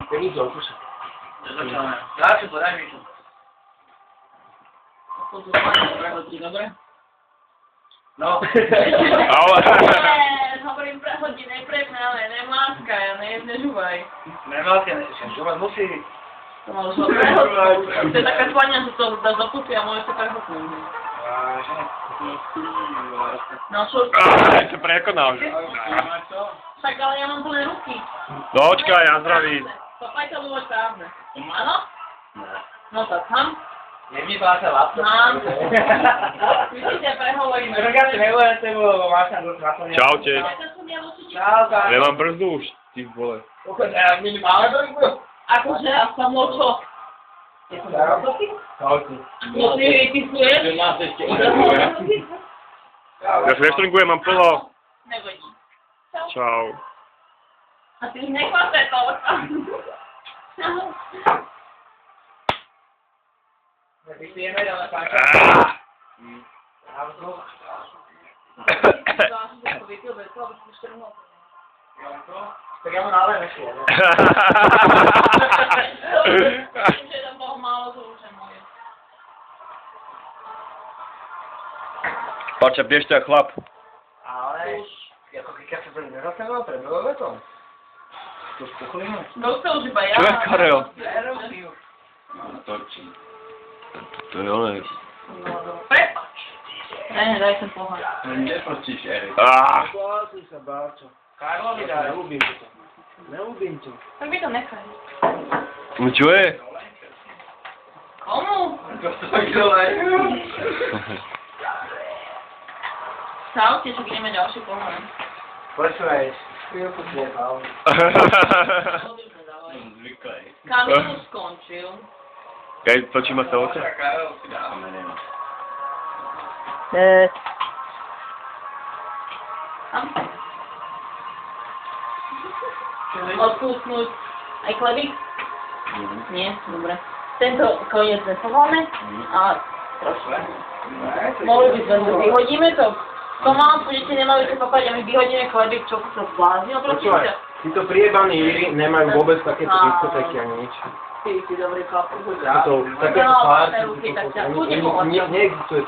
Peníze, odpúšť. Začáme. Dáči, podaj mi to. To tu máš prehodí, dobre? No. Ale... Hovorím prehodí, neprepne, ale nemáskaj a nežúvaj. Nemáskaj, nežúvaj, musí. To mal už prehodnúť. To je taká svania, že to dá do pusy a môže sa prehodnúť. No čo? To prekonal. Však ale ja mám plné ruky. No očkaj, ja zdravím. Papaj to bolo správne. Áno? No tak tam. Je mi pása laptop. Mám. My si ťa prehovoríme. Ja si nevolám s tebou, lebo máš tam dosť naplňa. Čaute. Čau, tak. Nemám brzdu už, ty vole. Minimálne brzdu? Akože a samo čo? Je to na roboty? No ty vypisuješ? Ja si restringujem, mám plno. Nevodí. Čau. A ty už neklápe to. Vypijeme, ale páča. Tak ja mu nalém ešte. Že tam bolo málo zúčené. Pača, biež ťa chlap. Ale, ako keď sa to nezastavil pred vetom. To spuchlíme. Dostal už iba ja. Čo je Karel? Eróziu. To je oné. Prepač. Ne, daj sem pohľad. Nepročíš, Erik. Spásuj sa, Báčo. Karlovi daj. Neľúbim to. Neľúbim to. Tak mi to nechaj. No čo je? Komu? To dole. Čaute, však ideme ďalší pohľad. Počúvaj, chvíľku si nebal. Zvyklej. Kamil už skončil. Keď točíme sa oce? Karel si dáme, neviem. Odpustnúť aj chlebík? Nie? Dobre. Tento koniec nesováme a trošku. Mohli by sme to vyhodíme to? To mám, budete nemali čo papať a my vyhodíme chlebík, čo sa zbláznil, prosím ťa. Títo priebaní Íry nemajú vôbec takéto diskotéky ani nič. Ty si dobrý chlap. Takéto pár. Neexistuje to. Neexistuje to.